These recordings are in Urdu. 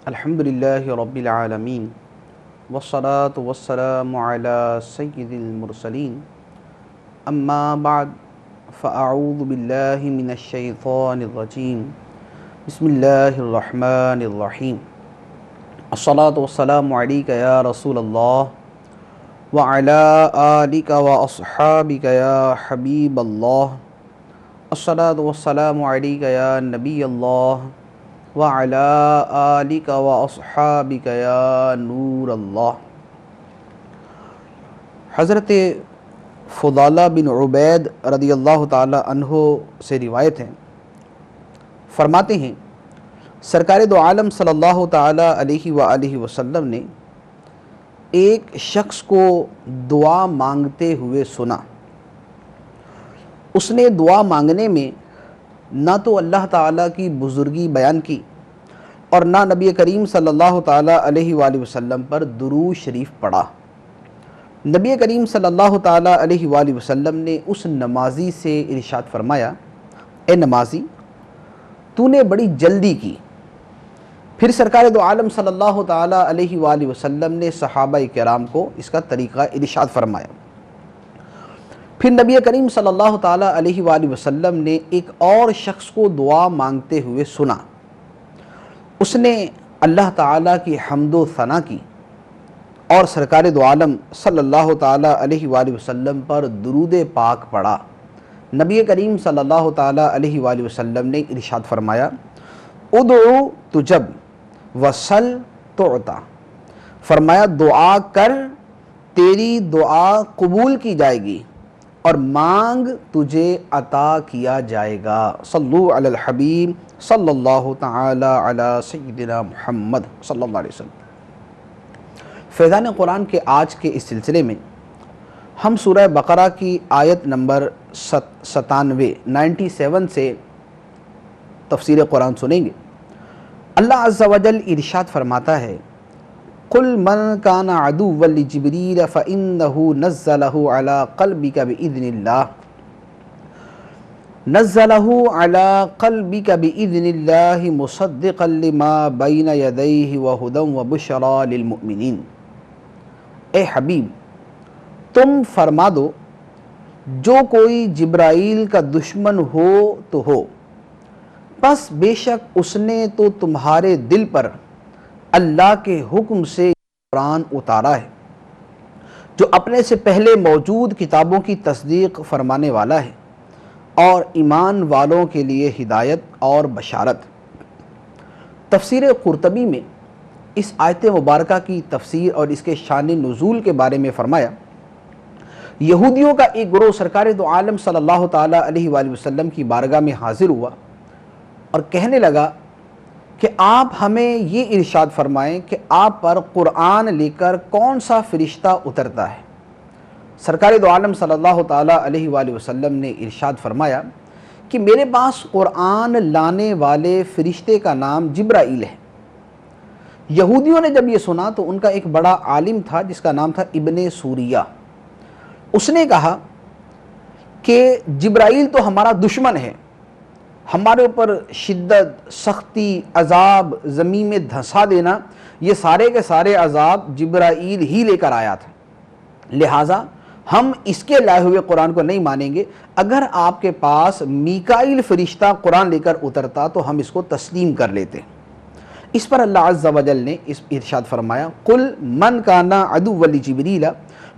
الحمدللہ رب العالمین والصلاة والسلام علی سید المرسلین اما بعد فاعوذ باللہ من الشیطان الرجیم بسم اللہ الرحمن الرحیم الصلاة والسلام علیک یا رسول اللہ وعلی آلک واصحابک یا حبیب اللہ الصلاة والسلام علیک یا نبی اللہ وَعَلَىٰ آلِكَ وَأَصْحَابِكَ يَا نور اللہ۔ حضرت فضالہ بن عبید رضی اللہ تعالی عنہ سے روایت ہے، فرماتے ہیں سرکار دو عالم صلی اللہ تعالی علیہ وآلہ وسلم نے ایک شخص کو دعا مانگتے ہوئے سنا۔ اس نے دعا مانگنے میں نہ تو اللہ تعالیٰ کی بزرگی بیان کی اور نہ نبی کریم صلی اللہ تعالیٰ علیہ وآلہ وسلم پر درود شریف پڑھا۔ نبی کریم صلی اللہ تعالیٰ علیہ وآلہ وسلم نے اس نمازی سے ارشاد فرمایا، اے نمازی، تو نے بڑی جلدی کی۔ پھر سرکار دو عالم صلی اللہ تعالیٰ علیہ وآلہ وسلم نے صحابہ کرام کو اس کا طریقہ ارشاد فرمایا۔ پھر نبی کریم صلی اللہ تعالیٰ علیہ وآلہ وسلم نے ایک اور شخص کو دعا مانگتے ہوئے سنا۔ اس نے اللہ تعالیٰ کی حمد و ثنا کی اور سرکار دو عالم صلی اللہ تعالیٰ علیہ وآلہ وسلم پر درود پاک پڑھا۔ نبی کریم صلی اللہ تعالیٰ علیہ وآلہ وسلم نے ارشاد فرمایا، ادعو تجب وسل تعطا، فرمایا دعا کر تیری دعا قبول کی جائے گی اور مانگ تجھے عطا کیا جائے گا۔ صلو علی الحبیب صلی اللہ تعالی علی سیدنا محمد صلی اللہ علیہ وسلم۔ فیضان قرآن کے آج کے اس سلسلے میں ہم سورہ بقرہ کی آیت نمبر 97 سے تفسیر قرآن سنیں گے۔ اللہ عز و جل ارشاد فرماتا ہے، قل من کان عدوا لجبریل فإنہ نزلہ علی قلبک بإذن اللہ مصدقا لما بین یدیہ وہدی وبشری للمؤمنین۔ اے حبیب، تم فرما دو جو کوئی جبرائیل کا دشمن ہو تو ہو، بس بے شک اس نے تو تمہارے دل پر اللہ کے حکم سے قرآن اتارا ہے جو اپنے سے پہلے موجود کتابوں کی تصدیق فرمانے والا ہے اور ایمان والوں کے لیے ہدایت اور بشارت۔ تفسیر قرطبی میں اس آیت مبارکہ کی تفسیر اور اس کے شان نزول کے بارے میں فرمایا، یہودیوں کا ایک گروہ سرکار دو عالم صلی اللہ تعالیٰ علیہ وآلہ وسلم کی بارگاہ میں حاضر ہوا اور کہنے لگا کہ آپ ہمیں یہ ارشاد فرمائیں کہ آپ پر قرآن لے کر کون سا فرشتہ اترتا ہے۔ سرکار دو عالم صلی اللہ تعالیٰ علیہ وآلہ وسلم نے ارشاد فرمایا کہ میرے پاس قرآن لانے والے فرشتے کا نام جبرائیل ہے۔ یہودیوں نے جب یہ سنا تو ان کا ایک بڑا عالم تھا جس کا نام تھا ابن سوریہ۔ اس نے کہا کہ جبرائیل تو ہمارا دشمن ہے، ہمارے اوپر شدت، سختی، عذاب، زمین میں دھنسا دینا، یہ سارے کے سارے عذاب جبرائیل ہی لے کر آیا تھا، لہٰذا ہم اس کے لائے ہوئے قرآن کو نہیں مانیں گے۔ اگر آپ کے پاس میکائیل فرشتہ قرآن لے کر اترتا تو ہم اس کو تسلیم کر لیتے۔ اس پر اللہ عز و جل نے اس ارشاد فرمایا، قل من کان عدوا لجبریل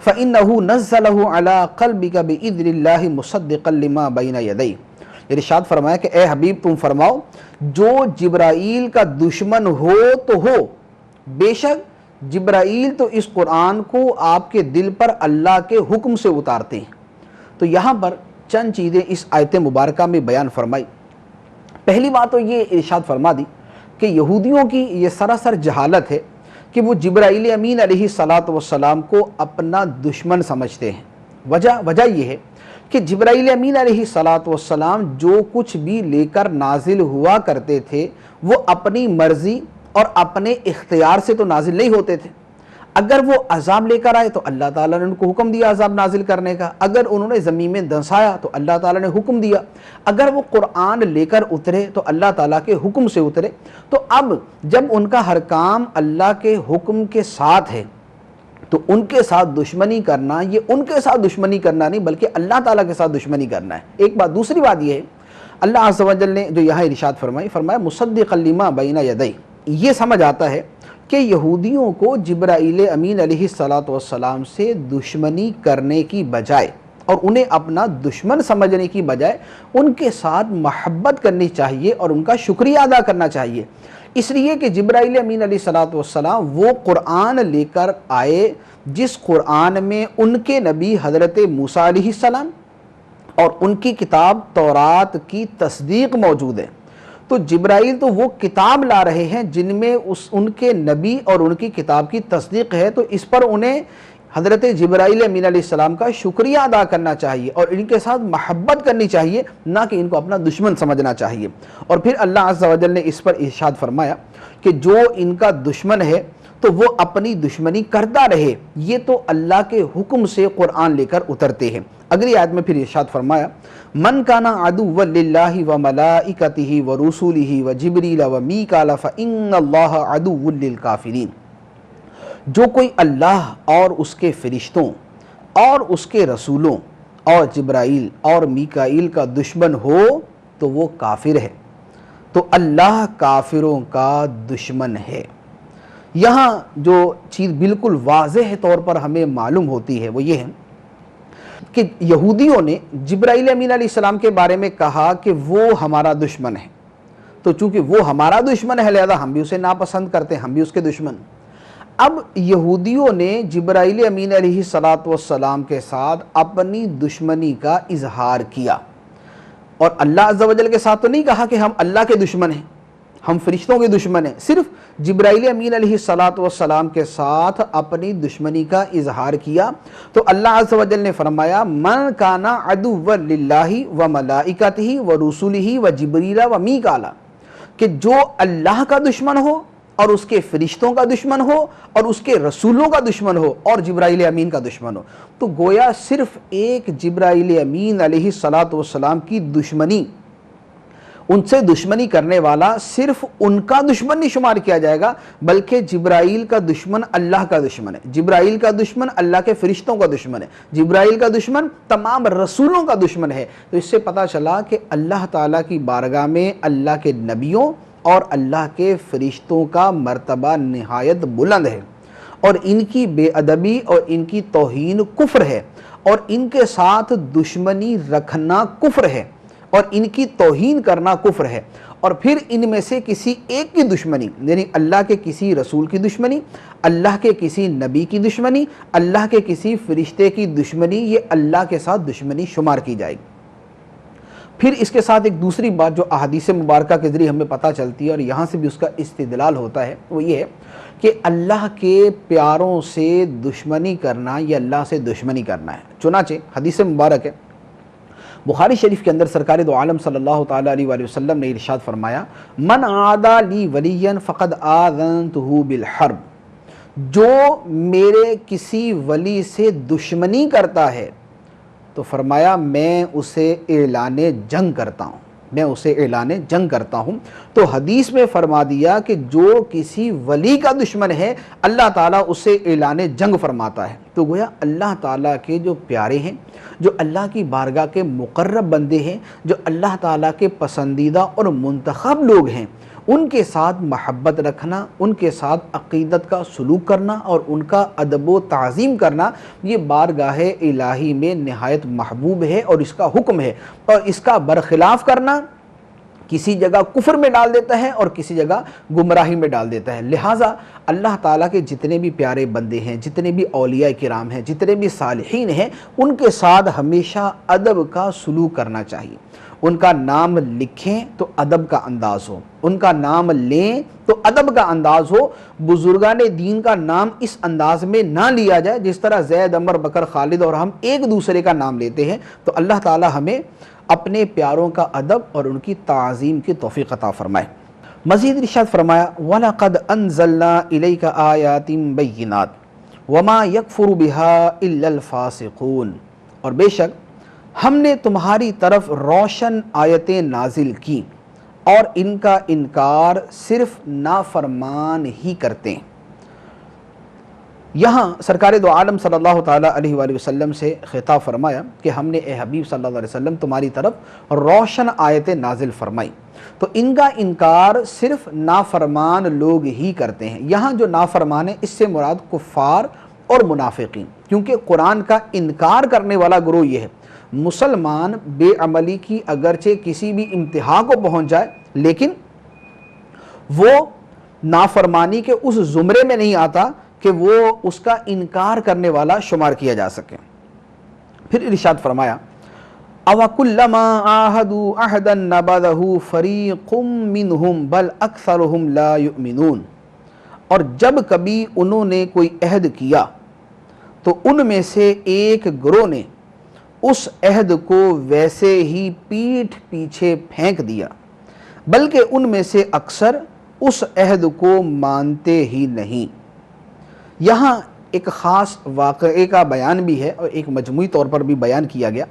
فإنہ نزلہ علی قلبک بإذن اللہ مصدقا لما بین یدیہ۔ ارشاد فرمایا کہ اے حبیب تم فرماؤ جو جبرائیل کا دشمن ہو تو ہو، بے شک جبرائیل تو اس قرآن کو آپ کے دل پر اللہ کے حکم سے اتارتے ہیں۔ تو یہاں پر چند چیزیں اس آیت مبارکہ میں بیان فرمائی۔ پہلی بات تو یہ ارشاد فرما دی کہ یہودیوں کی یہ سراسر جہالت ہے کہ وہ جبرائیل امین علیہ السلام کو اپنا دشمن سمجھتے ہیں۔ وجہ یہ ہے کہ جبرائیل امین علیہ السلام جو کچھ بھی لے کر نازل ہوا کرتے تھے وہ اپنی مرضی اور اپنے اختیار سے تو نازل نہیں ہوتے تھے۔ اگر وہ عذاب لے کر آئے تو اللہ تعالیٰ نے ان کو حکم دیا عذاب نازل کرنے کا، اگر انہوں نے زمین میں دھنسایا تو اللہ تعالیٰ نے حکم دیا، اگر وہ قرآن لے کر اترے تو اللہ تعالیٰ کے حکم سے اترے۔ تو اب جب ان کا ہر کام اللہ کے حکم کے ساتھ ہے تو ان کے ساتھ دشمنی کرنا، یہ ان کے ساتھ دشمنی کرنا نہیں بلکہ اللہ تعالیٰ کے ساتھ دشمنی کرنا ہے، ایک بات۔ دوسری بات یہ ہے اللہ عز و جل نے جو یہاں ارشاد فرمایا مصدقا لما بین یدی، یہ سمجھ آتا ہے کہ یہودیوں کو جبرائیل امین علیہ السلام سے دشمنی کرنے کی بجائے اور انہیں اپنا دشمن سمجھنے کی بجائے ان کے ساتھ محبت کرنی چاہیے اور ان کا شکریہ ادا کرنا چاہیے، اس لیے کہ جبرائیل امین علیہ السلام وہ قرآن لے کر آئے جس قرآن میں ان کے نبی حضرت موسیٰ علیہ السلام اور ان کی کتاب تورات کی تصدیق موجود ہے۔ تو جبرائیل تو وہ کتاب لا رہے ہیں جن میں ان کے نبی اور ان کی کتاب کی تصدیق ہے، تو اس پر انہیں حضرت جبرائیل امین علیہ السلام کا شکریہ ادا کرنا چاہیے اور ان کے ساتھ محبت کرنی چاہیے، نہ کہ ان کو اپنا دشمن سمجھنا چاہیے۔ اور پھر اللہ عز و جل نے اس پر ارشاد فرمایا کہ جو ان کا دشمن ہے تو وہ اپنی دشمنی کرتا رہے، یہ تو اللہ کے حکم سے قرآن لے کر اترتے ہیں۔ اگلی آیت میں پھر ارشاد فرمایا من کان عدوا للہ وملائکتہ ورسولہ وجبریل ومیکال فإن اللہ عدو للکافرین، جو کوئی اللہ اور اس کے فرشتوں اور اس کے رسولوں اور جبرائیل اور میکائیل کا دشمن ہو تو وہ کافر ہے، تو اللہ کافروں کا دشمن ہے۔ یہاں جو چیز بالکل واضح طور پر ہمیں معلوم ہوتی ہے وہ یہ ہے کہ یہودیوں نے جبرائیل امین علیہ السلام کے بارے میں کہا کہ وہ ہمارا دشمن ہے، تو چونکہ وہ ہمارا دشمن ہے لہذا ہم بھی اسے ناپسند کرتے ہیں، ہم بھی اس کے دشمن۔ اب یہودیوں نے جبرائیل امین علیہ السلام کے ساتھ اپنی دشمنی کا اظہار کیا، اور اللہ عز و جل کے ساتھ تو نہیں کہا کہ ہم اللہ کے دشمن ہیں، ہم فرشتوں کے دشمن ہیں، صرف جبرائیل امین علیہ السلام کے ساتھ اپنی دشمنی کا اظہار کیا۔ تو اللہ عز و جل نے فرمایا من کان عدوا للہ وملائکتہ ورسولہ وجبریل ومیکال، کہ جو اللہ کا دشمن ہو اور اس کے فرشتوں کا دشمن ہو اور اس کے رسولوں کا دشمن ہو اور جبرائیل امین کا دشمن ہو، تو گویا صرف ایک جبرائیل امین علیہ السلام کی دشمنی، ان سے دشمنی کرنے والا صرف ان کا دشمن نہیں شمار کیا جائے گا بلکہ جبرائیل کا دشمن اللہ کا دشمن ہے، جبرائیل کا دشمن اللہ کے فرشتوں کا دشمن ہے، جبرائیل کا دشمن تمام رسولوں کا دشمن ہے۔ تو اس سے پتہ چلا کہ اللہ تعالیٰ کی بارگاہ میں اللہ کے نبیوں اور اللہ کے فرشتوں کا مرتبہ نہایت بلند ہے، اور ان کی بے ادبی اور ان کی توہین کفر ہے، اور ان کے ساتھ دشمنی رکھنا کفر ہے، اور ان کی توہین کرنا کفر ہے۔ اور پھر ان میں سے کسی ایک کی دشمنی، یعنی اللہ کے کسی رسول کی دشمنی، اللہ کے کسی نبی کی دشمنی، اللہ کے کسی فرشتے کی دشمنی، یہ اللہ کے ساتھ دشمنی شمار کی جائے گی۔ پھر اس کے ساتھ ایک دوسری بات جو احادیث مبارکہ کے ذریعے ہمیں پتہ چلتی ہے اور یہاں سے بھی اس کا استدلال ہوتا ہے، وہ یہ ہے کہ اللہ کے پیاروں سے دشمنی کرنا یہ اللہ سے دشمنی کرنا ہے۔ چنانچہ حدیث مبارک ہے بخاری شریف کے اندر سرکار دو عالم صلی اللہ تعالیٰ علیہ وآلہ وسلم نے ارشاد فرمایا من عادى لی ولیا فقد آذنته بالحرب، جو میرے کسی ولی سے دشمنی کرتا ہے تو فرمایا میں اسے اعلان جنگ کرتا ہوں، میں اسے اعلان جنگ کرتا ہوں۔ تو حدیث میں فرما دیا کہ جو کسی ولی کا دشمن ہے اللہ تعالیٰ اسے اعلان جنگ فرماتا ہے۔ تو گویا اللہ تعالیٰ کے جو پیارے ہیں، جو اللہ کی بارگاہ کے مقرب بندے ہیں، جو اللہ تعالیٰ کے پسندیدہ اور منتخب لوگ ہیں، ان کے ساتھ محبت رکھنا، ان کے ساتھ عقیدت کا سلوک کرنا اور ان کا ادب و تعظیم کرنا یہ بارگاہ الہی میں نہایت محبوب ہے اور اس کا حکم ہے، اور اس کا برخلاف کرنا کسی جگہ کفر میں ڈال دیتا ہے اور کسی جگہ گمراہی میں ڈال دیتا ہے۔ لہٰذا اللہ تعالیٰ کے جتنے بھی پیارے بندے ہیں، جتنے بھی اولیاء کرام ہیں، جتنے بھی صالحین ہیں، ان کے ساتھ ہمیشہ ادب کا سلوک کرنا چاہیے۔ ان کا نام لکھیں تو ادب کا انداز ہو، ان کا نام لیں تو ادب کا انداز ہو۔ بزرگان دین کا نام اس انداز میں نہ لیا جائے جس طرح زید، عمر، بکر، خالد اور ہم ایک دوسرے کا نام لیتے ہیں۔ تو اللہ تعالیٰ ہمیں اپنے پیاروں کا ادب اور ان کی تعظیم کی توفیق عطا فرمائے۔ مزید ارشاد فرمایا وَلَقَدْ أَنزَلْنَا إِلَيْكَ آيَاتٍ بَيِّنَاتٍ، وما یکفر بہا الا الفاسقون، اور بے شک ہم نے تمہاری طرف روشن آیتیں نازل کی اور ان کا انکار صرف نافرمان ہی کرتے ہیں۔ یہاں سرکار دو عالم صلی اللہ تعالیٰ علیہ وآلہ وسلم سے خطاب فرمایا کہ ہم نے اے حبیب صلی اللہ علیہ وسلم تمہاری طرف روشن آیتیں نازل فرمائی، تو ان کا انکار صرف نافرمان لوگ ہی کرتے ہیں۔ یہاں جو نافرمان ہیں اس سے مراد کفار اور منافقین، کیونکہ قرآن کا انکار کرنے والا گروہ یہ ہے۔ مسلمان بے عملی کی اگرچہ کسی بھی انتہا کو پہنچ جائے لیکن وہ نافرمانی کے اس زمرے میں نہیں آتا کہ وہ اس کا انکار کرنے والا شمار کیا جا سکے۔ پھر ارشاد فرمایا أَوَكُلَّمَا عَاهَدُوا عَهْدًا نَبَذَهُ فَرِيقٌ مِّنْهُمْ بَلْ أَكْثَرُهُمْ لَا يُؤْمِنُونَ، اور جب کبھی انہوں نے کوئی عہد کیا تو ان میں سے ایک گروہ نے اس عہد کو ویسے ہی پیٹھ پیچھے پھینک دیا، بلکہ ان میں سے اکثر اس عہد کو مانتے ہی نہیں۔ یہاں ایک خاص واقعے کا بیان بھی ہے اور ایک مجموعی طور پر بھی بیان کیا گیا۔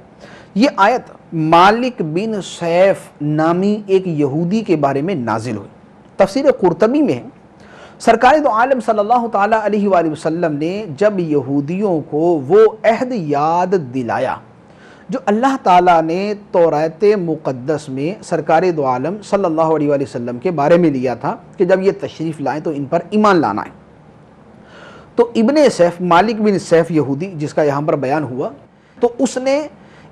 یہ آیت مالک بن سیف نامی ایک یہودی کے بارے میں نازل ہوئی۔ تفسیر قرطبی میں ہے، سرکار دو عالم صلی اللہ تعالیٰ علیہ وآلہ وسلم نے جب یہودیوں کو وہ عہد یاد دلایا جو اللہ تعالیٰ نے تورات مقدس میں سرکار دو عالم صلی اللہ علیہ وآلہ وسلم کے بارے میں لیا تھا کہ جب یہ تشریف لائیں تو ان پر ایمان لانا ہے، تو ابن سیف، مالک بن سیف یہودی جس کا یہاں پر بیان ہوا، تو اس نے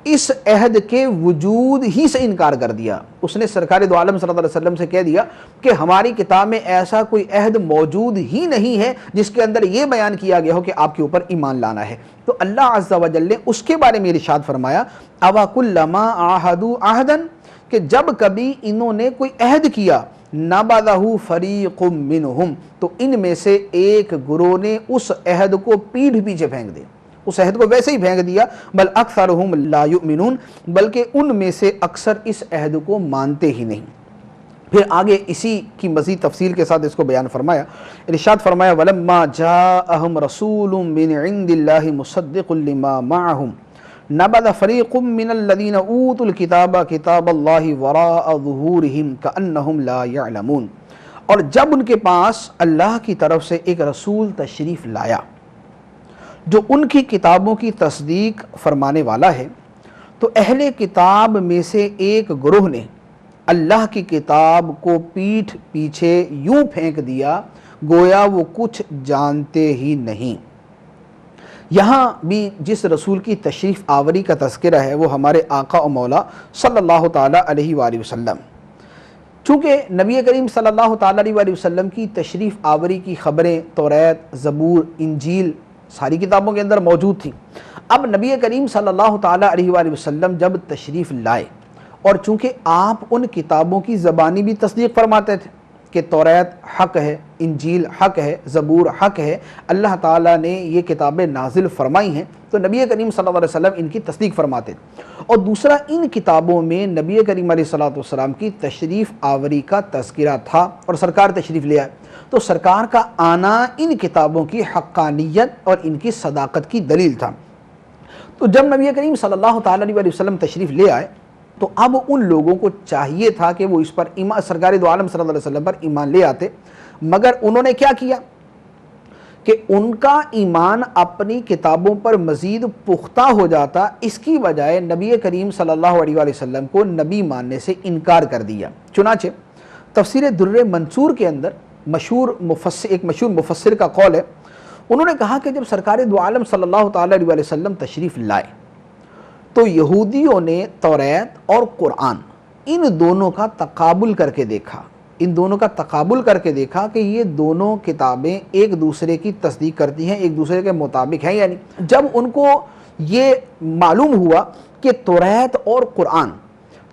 اس عہد کے وجود ہی سے انکار کر دیا۔ اس نے سرکار دو عالم صلی اللہ علیہ وسلم سے کہہ دیا کہ ہماری کتاب میں ایسا کوئی عہد موجود ہی نہیں ہے جس کے اندر یہ بیان کیا گیا ہو کہ آپ کے اوپر ایمان لانا ہے۔ تو اللہ عز و جل نے اس کے بارے میں ارشاد فرمایا أَوَكُلَّمَا عَاهَدُوا عَهْدًا، کہ جب کبھی انہوں نے کوئی عہد کیا، نَبَذَهُ فَرِيقٌ مِّنْهُمْ، تو ان میں سے ایک گروہ نے اس عہد کو پیٹھ پیچھے پھینک دیا، اس عہد کو ویسے ہی پھینک دیا، بل اکثرهم لا یؤمنون، بلکہ ان میں سے اکثر اس عہد کو مانتے ہی نہیں۔ پھر آگے اسی کی مزید تفصیل کے ساتھ اس کو بیان فرمایا، ارشاد فرمایا وَلَمَّا جَاءَهُمْ رَسُولٌ مِّنْ عِنْدِ اللَّهِ مُصَدِّقٌ لِمَا مَعَهُمْ نَبَذَ فَرِيقٌ مِّنَ الَّذِينَ أُوتُوا الْكِتَابَ كِتَابَ اللَّهِ وَرَاءَ ظُهُورِهِمْ كَأَنَّهُمْ لَا يَعْلَمُونَ، اور جب ان کے پاس اللہ کی طرف سے ایک رسول تشریف لایا جو ان کی کتابوں کی تصدیق فرمانے والا ہے، تو اہل کتاب میں سے ایک گروہ نے اللہ کی کتاب کو پیٹھ پیچھے یوں پھینک دیا گویا وہ کچھ جانتے ہی نہیں۔ یہاں بھی جس رسول کی تشریف آوری کا تذکرہ ہے وہ ہمارے آقا و مولا صلی اللہ تعالیٰ علیہ وآلہ وسلم۔ چونکہ نبی کریم صلی اللہ تعالیٰ علیہ وآلہ وسلم کی تشریف آوری کی خبریں تورات، زبور، انجیل ساری کتابوں کے اندر موجود تھیں۔ اب نبی کریم صلی اللہ تعالیٰ علیہ وآلہ وسلم جب تشریف لائے، اور چونکہ آپ ان کتابوں کی زبانی بھی تصدیق فرماتے تھے کہ تورات حق ہے، انجیل حق ہے، زبور حق ہے، اللہ تعالیٰ نے یہ کتابیں نازل فرمائی ہیں، تو نبی کریم صلی اللہ علیہ وسلم ان کی تصدیق فرماتے تھے۔ اور دوسرا، ان کتابوں میں نبی کریم علیہ السلام کی تشریف آوری کا تذکرہ تھا اور سرکار تشریف لے آئے، تو سرکار کا آنا ان کتابوں کی حقانیت اور ان کی صداقت کی دلیل تھا۔ تو جب نبی کریم صلی اللہ تعالیٰ علیہ وسلم تشریف لے آئے تو اب ان لوگوں کو چاہیے تھا کہ وہ اس پر ایمان، سرکار دو عالم صلی اللہ علیہ وسلم پر ایمان لے آتے، مگر انہوں نے کیا کیا کہ ان کا ایمان اپنی کتابوں پر مزید پختہ ہو جاتا، اس کی بجائے نبی کریم صلی اللہ علیہ وآلہ وسلم کو نبی ماننے سے انکار کر دیا۔ چنانچہ تفسیر در منصور کے اندر ایک مشہور مفسر کا قول ہے، انہوں نے کہا کہ جب سرکار دو عالم صلی اللہ تعالیٰ علیہ وسلم تشریف لائے تو یہودیوں نے تورات اور قرآن ان دونوں کا تقابل کر کے دیکھا کہ یہ دونوں کتابیں ایک دوسرے کی تصدیق کرتی ہیں، ایک دوسرے کے مطابق ہیں۔ یعنی جب ان کو یہ معلوم ہوا کہ تورات اور قرآن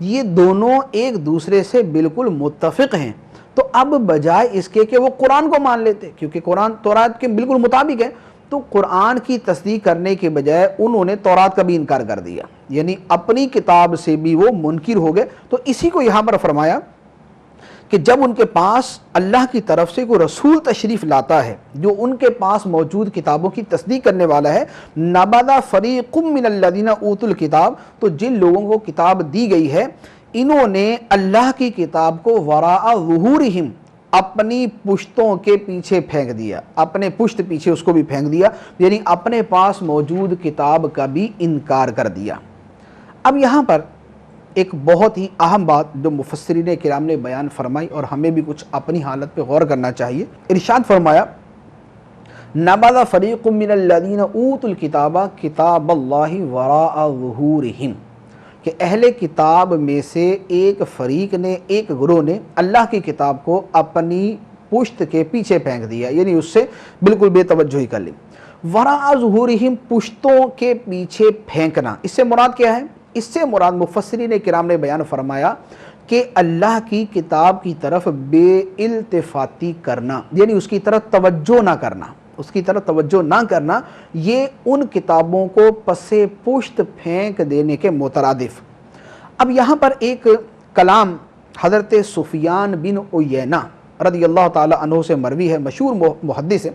یہ دونوں ایک دوسرے سے بالکل متفق ہیں، تو اب بجائے اس کے کہ وہ قرآن کو مان لیتے، کیونکہ قرآن تورات کے بالکل مطابق ہے، تو قرآن کی تصدیق کرنے کے بجائے انہوں نے تورات کا بھی انکار کر دیا، یعنی اپنی کتاب سے بھی وہ منکر ہو گئے۔ تو اسی کو یہاں پر فرمایا کہ جب ان کے پاس اللہ کی طرف سے کوئی رسول تشریف لاتا ہے جو ان کے پاس موجود کتابوں کی تصدیق کرنے والا ہے، نبذ فریق من الذین اوتوا الکتاب، تو جن لوگوں کو کتاب دی گئی ہے انہوں نے اللہ کی کتاب کو وراء ظہورہم، اپنی پشتوں کے پیچھے پھینک دیا، اپنے پشت پیچھے اس کو بھی پھینک دیا، یعنی اپنے پاس موجود کتاب کا بھی انکار کر دیا۔ اب یہاں پر ایک بہت ہی اہم بات جو مفسرین کرام نے بیان فرمائی اور ہمیں بھی کچھ اپنی حالت پہ غور کرنا چاہیے۔ ارشاد فرمایا نبذ فریق من الذین اوتوا الکتاب کتاب اللہ وراء ظہورہم، کہ اہل کتاب میں سے ایک فریق نے، ایک گروہ نے اللہ کی کتاب کو اپنی پشت کے پیچھے پھینک دیا، یعنی اس سے بالکل بے توجہی کر لی۔ وراء ظہورہم، پشتوں کے پیچھے پھینکنا، اس سے مراد کیا ہے؟ اس سے مراد مفسرین کرام نے بیان فرمایا کہ اللہ کی کتاب کی طرف بے التفاتی کرنا، یعنی اس کی طرف توجہ نہ کرنا، اس کی طرف توجہ نہ کرنا، یہ ان کتابوں کو پس پشت پھینک دینے کے مترادف۔ اب یہاں پر ایک کلام حضرت سفیان بن عیینہ رضی اللہ تعالی عنہ سے مروی ہے، مشہور محدث ہے،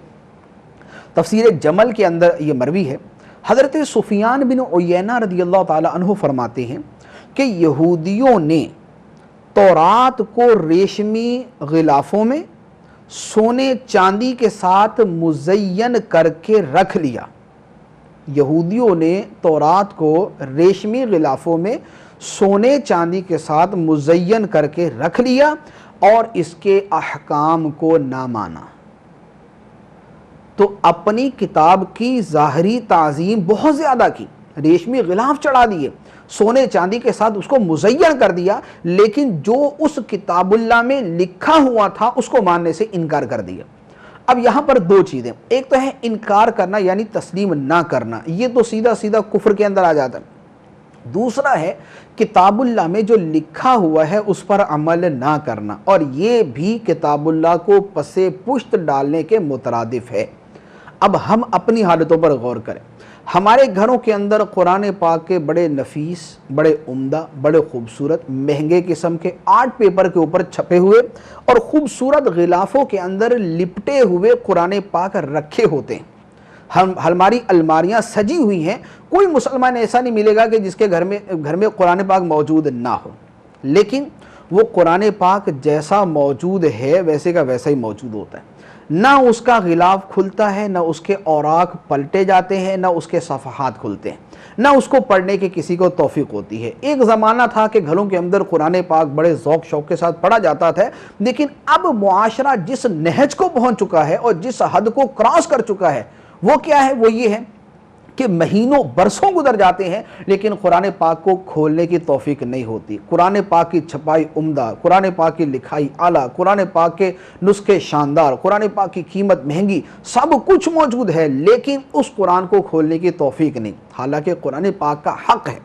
تفسیر جمل کے اندر یہ مروی ہے۔ حضرت سفیان بن عیینہ رضی اللہ تعالی عنہ فرماتے ہیں کہ یہودیوں نے تورات کو ریشمی غلافوں میں سونے چاندی کے ساتھ مزین کر کے رکھ لیا۔ یہودیوں نے تورات کو ریشمی غلافوں میں سونے چاندی کے ساتھ مزین کر کے رکھ لیا اور اس کے احکام کو نہ مانا۔ تو اپنی کتاب کی ظاہری تعظیم بہت زیادہ کی، ریشمی غلاف چڑھا دیے، سونے چاندی کے ساتھ اس کو مزین کر دیا، لیکن جو اس کتاب اللہ میں لکھا ہوا تھا اس کو ماننے سے انکار کر دیا۔ اب یہاں پر دو چیزیں، ایک تو ہے انکار کرنا یعنی تسلیم نہ کرنا، یہ تو سیدھا سیدھا کفر کے اندر آ جاتا ہے۔ دوسرا ہے کتاب اللہ میں جو لکھا ہوا ہے اس پر عمل نہ کرنا، اور یہ بھی کتاب اللہ کو پس پشت ڈالنے کے مترادف ہے۔ اب ہم اپنی حالتوں پر غور کریں۔ ہمارے گھروں کے اندر قرآن پاک کے بڑے نفیس، بڑے عمدہ، بڑے خوبصورت، مہنگے قسم کے آرٹ پیپر کے اوپر چھپے ہوئے اور خوبصورت غلافوں کے اندر لپٹے ہوئے قرآن پاک رکھے ہوتے ہیں۔ ہماری الماریاں سجی ہوئی ہیں، کوئی مسلمان ایسا نہیں ملے گا کہ جس کے گھر میں قرآن پاک موجود نہ ہو، لیکن وہ قرآن پاک جیسا موجود ہے ویسے کا ویسا ہی موجود ہوتا ہے، نہ اس کا غلاف کھلتا ہے، نہ اس کے اوراق پلٹے جاتے ہیں، نہ اس کے صفحات کھلتے ہیں، نہ اس کو پڑھنے کی کسی کو توفیق ہوتی ہے۔ ایک زمانہ تھا کہ گھروں کے اندر قرآن پاک بڑے ذوق شوق کے ساتھ پڑھا جاتا تھا، لیکن اب معاشرہ جس نہج کو پہنچ چکا ہے اور جس حد کو کراس کر چکا ہے وہ کیا ہے؟ وہ یہ ہے کہ مہینوں برسوں گزر جاتے ہیں لیکن قرآن پاک کو کھولنے کی توفیق نہیں ہوتی۔ قرآن پاک کی چھپائی عمدہ، قرآن پاک کی لکھائی اعلیٰ، قرآن پاک کے نسخے شاندار، قرآن پاک کی قیمت مہنگی، سب کچھ موجود ہے، لیکن اس قرآن کو کھولنے کی توفیق نہیں۔ حالانکہ قرآن پاک کا حق ہے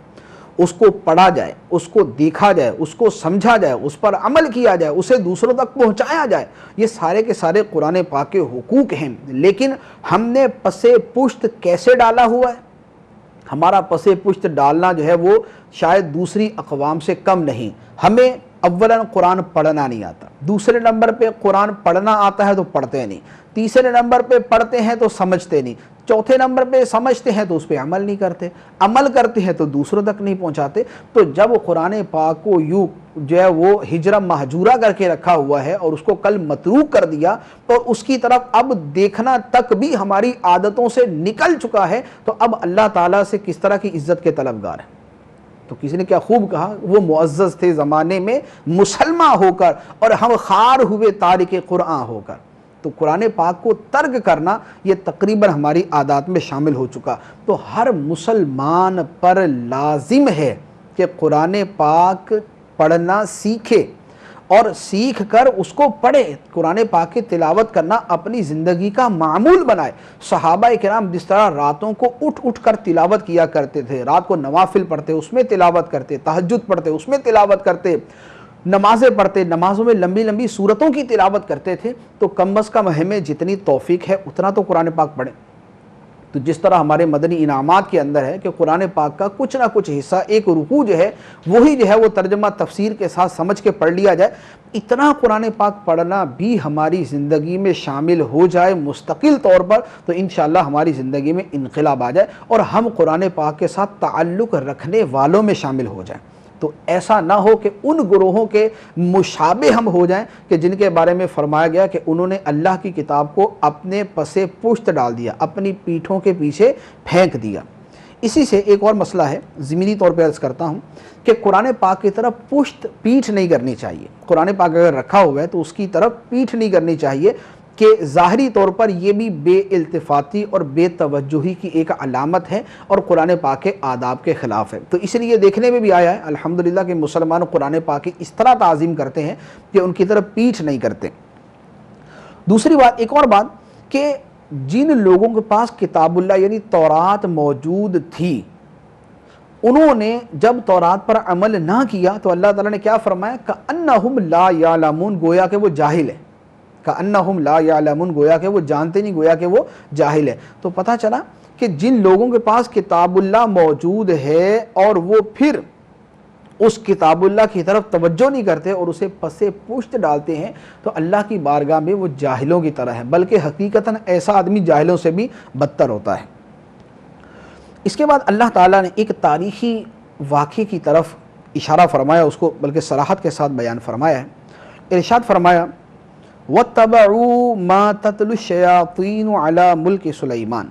اس کو پڑھا جائے، اس کو دیکھا جائے، اس کو سمجھا جائے، اس پر عمل کیا جائے، اسے دوسروں تک پہنچایا جائے، یہ سارے کے سارے قرآن پاک کے حقوق ہیں، لیکن ہم نے پس پشت کیسے ڈالا ہوا ہے؟ ہمارا پس پشت ڈالنا جو ہے وہ شاید دوسری اقوام سے کم نہیں۔ ہمیں اولاً قرآن پڑھنا نہیں آتا، دوسرے نمبر پہ قرآن پڑھنا آتا ہے تو پڑھتے نہیں، تیسرے نمبر پہ پڑھتے ہیں تو سمجھتے نہیں، چوتھے نمبر پہ سمجھتے ہیں تو اس پہ عمل نہیں کرتے، عمل کرتے ہیں تو دوسروں تک نہیں پہنچاتے۔ تو جب قرآن پاک کو یوں جو ہے وہ ہجرہ مہجورہ کر کے رکھا ہوا ہے اور اس کو کل متروک کر دیا اور اس کی طرف اب دیکھنا تک بھی ہماری عادتوں سے نکل چکا ہے، تو اب اللہ تعالیٰ سے کس طرح کی عزت کے طلبگار ہیں؟ تو کسی نے کیا خوب کہا، وہ معزز تھے زمانے میں مسلمان ہو کر اور ہم خار ہوئے تارک قرآن ہو کر۔ تو قرآن پاک کو ترک کرنا یہ تقریباً ہماری عادات میں شامل ہو چکا۔ تو ہر مسلمان پر لازم ہے کہ قرآن پاک پڑھنا سیکھے اور سیکھ کر اس کو پڑھے، قرآن پاک کی تلاوت کرنا اپنی زندگی کا معمول بنائے۔ صحابہ کرام جس طرح راتوں کو اٹھ اٹھ کر تلاوت کیا کرتے تھے، رات کو نوافل پڑھتے اس میں تلاوت کرتے، تہجد پڑھتے اس میں تلاوت کرتے، نمازیں پڑھتے نمازوں میں لمبی لمبی سورتوں کی تلاوت کرتے تھے، تو کم از کم ہمیں جتنی توفیق ہے اتنا تو قرآن پاک پڑھیں۔ تو جس طرح ہمارے مدنی انعامات کے اندر ہے کہ قرآن پاک کا کچھ نہ کچھ حصہ، ایک رکوع جو ہے وہی جو ہے وہ ترجمہ تفسیر کے ساتھ سمجھ کے پڑھ لیا جائے، اتنا قرآن پاک پڑھنا بھی ہماری زندگی میں شامل ہو جائے مستقل طور پر، تو انشاءاللہ ہماری زندگی میں انقلاب آ جائے اور ہم قرآن پاک کے ساتھ تعلق رکھنے والوں میں شامل ہو جائیں۔ تو ایسا نہ ہو کہ ان گروہوں کے مشابہ ہم ہو جائیں کہ جن کے بارے میں فرمایا گیا کہ انہوں نے اللہ کی کتاب کو اپنے پسے پشت ڈال دیا، اپنی پیٹھوں کے پیچھے پھینک دیا۔ اسی سے ایک اور مسئلہ ہے، ضمنی طور پہ عرض کرتا ہوں کہ قرآن پاک کی طرف پیٹھ نہیں کرنی چاہیے۔ قرآن پاک اگر رکھا ہوا ہے تو اس کی طرف پیٹھ نہیں کرنی چاہیے، کہ ظاہری طور پر یہ بھی بے التفاتی اور بے توجہی کی ایک علامت ہے اور قرآن پاک کے آداب کے خلاف ہے۔ تو اس لیے دیکھنے میں بھی آیا ہے الحمدللہ کہ مسلمان قرآن پاک کی اس طرح تعظیم کرتے ہیں کہ ان کی طرف پیٹھ نہیں کرتے۔ دوسری بات، ایک اور بات کہ جن لوگوں کے پاس کتاب اللہ یعنی تورات موجود تھی، انہوں نے جب تورات پر عمل نہ کیا تو اللہ تعالیٰ نے کیا فرمایا؟ کأنہم لا یعلمون، گویا کہ وہ جاہل ہے۔ کأنہم لا یعلمون، گویا کہ وہ جانتے نہیں، گویا کہ وہ جاہل ہے۔ تو پتہ چلا کہ جن لوگوں کے پاس کتاب اللہ موجود ہے اور وہ پھر اس کتاب اللہ کی طرف توجہ نہیں کرتے اور اسے پسے پشت ڈالتے ہیں، تو اللہ کی بارگاہ میں وہ جاہلوں کی طرح ہے، بلکہ حقیقتاً ایسا آدمی جاہلوں سے بھی بدتر ہوتا ہے۔ اس کے بعد اللہ تعالیٰ نے ایک تاریخی واقعے کی طرف اشارہ فرمایا، اس کو بلکہ صراحت کے ساتھ بیان فرمایا ہے۔ ارشاد فرمایا وَاتَّبَعُوا مَا تَتْلُو الشَّيَاطِينُ عَلَى مُلْكِ سُلَيْمَانَ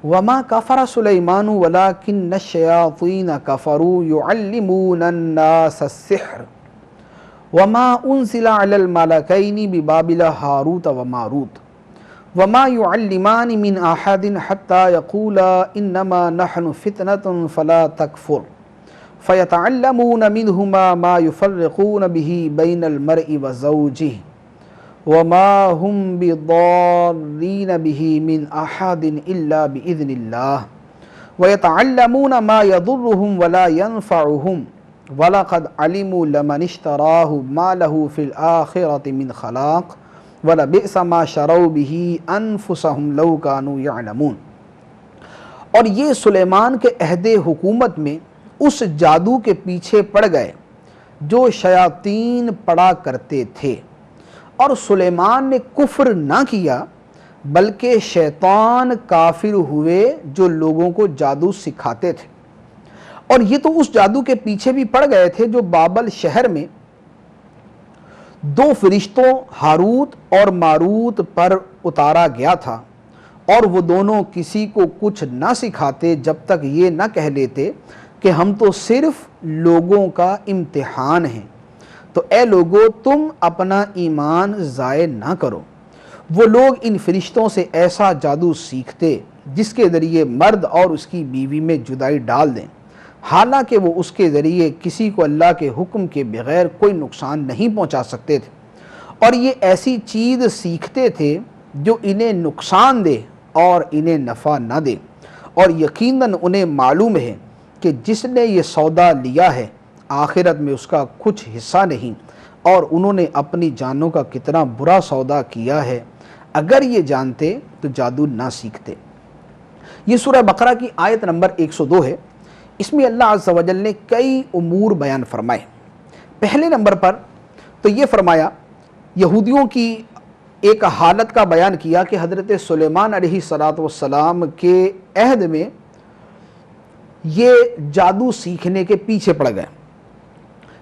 وَمَا كَفَرَ سُلَيْمَانُ وَلَكِنَّ الشَّيَاطِينَ كَفَرُوا يُعَلِّمُونَ النَّاسَ السِّحْرَ وَمَا أُنزِلَ عَلَى الْمَلَكَيْنِ بِبَابِلَ هَارُوتَ وَمَارُوتَ وَمَا يُعَلِّمَانِ مِنْ أَحَدٍ حَتَّى يَقُولَا إِنَّمَا نَحْنُ فِتْنَةٌ فَلَا تَكْفُرْ فَيَتَعَلَّمُونَ مِنْهُمَا مَا يُفَرِّقُونَ بِهِ بَيْنَ الْمَرْءِ وَزَوْجِهِ وَمَا هُمْ بِضَارِّينَ بِهِ مِنْ أَحَدٍ إِلَّا بِإِذْنِ اللَّهِ وَيَتَعَلَّمُونَ مَا يَضُرُّهُمْ وَلَا يَنْفَعُهُمْ وَلَقَدْ عَلِمُوا لَمَنِ اشْتَرَاهُ مَا لَهُ فِي الْآخِرَةِ مِنْ خَلَاقٍ وَلَبِئْسَ مَا شَرَوْا بِهِ أَنفُسَهُمْ لَوْ كَانُوا يَعْلَمُونَ۔ اور یہ سلیمان کے عہد حکومت میں اس جادو کے پیچھے پڑ گئے جو شیاطین پڑا کرتے تھے، اور سلیمان نے کفر نہ کیا بلکہ شیطان کافر ہوئے جو لوگوں کو جادو سکھاتے تھے۔ اور یہ تو اس جادو کے پیچھے بھی پڑ گئے تھے جو بابل شہر میں دو فرشتوں ہاروت اور ماروت پر اتارا گیا تھا، اور وہ دونوں کسی کو کچھ نہ سکھاتے جب تک یہ نہ کہہ لیتے کہ ہم تو صرف لوگوں کا امتحان ہیں۔ تو اے لوگو، تم اپنا ایمان ضائع نہ کرو۔ وہ لوگ ان فرشتوں سے ایسا جادو سیکھتے جس کے ذریعے مرد اور اس کی بیوی میں جدائی ڈال دیں، حالانکہ وہ اس کے ذریعے کسی کو اللہ کے حکم کے بغیر کوئی نقصان نہیں پہنچا سکتے تھے، اور یہ ایسی چیز سیکھتے تھے جو انہیں نقصان دے اور انہیں نفع نہ دے، اور یقیناً انہیں معلوم ہے کہ جس نے یہ سودا لیا ہے آخرت میں اس کا کچھ حصہ نہیں، اور انہوں نے اپنی جانوں کا کتنا برا سودا کیا ہے۔ اگر یہ جانتے تو جادو نہ سیکھتے۔ یہ سورہ بقرہ کی آیت نمبر 102 ہے۔ اس میں اللہ عز و جل نے کئی امور بیان فرمائے۔ پہلے نمبر پر تو یہ فرمایا، یہودیوں کی ایک حالت کا بیان کیا کہ حضرت سلیمان علیہ السلام کے عہد میں یہ جادو سیکھنے کے پیچھے پڑ گئے۔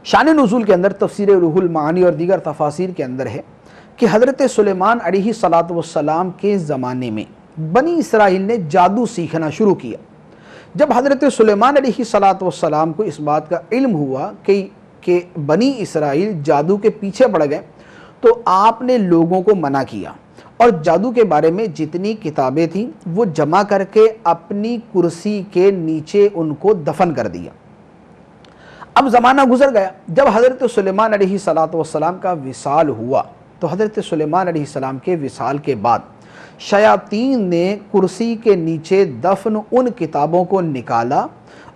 شان نزول کے اندر تفسیر روح المعانی اور دیگر تفاسیر کے اندر ہے کہ حضرت سلیمان علیہ السلام کے زمانے میں بنی اسرائیل نے جادو سیکھنا شروع کیا۔ جب حضرت سلیمان علیہ السلام کو اس بات کا علم ہوا کہ بنی اسرائیل جادو کے پیچھے پڑ گئے، تو آپ نے لوگوں کو منع کیا اور جادو کے بارے میں جتنی کتابیں تھیں وہ جمع کر کے اپنی کرسی کے نیچے ان کو دفن کر دیا۔ اب زمانہ گزر گیا، جب حضرت سلیمان علیہ السلام کا وصال ہوا تو حضرت سلیمان علیہ السلام کے وصال کے بعد شیاطین نے کرسی کے نیچے دفن ان کتابوں کو نکالا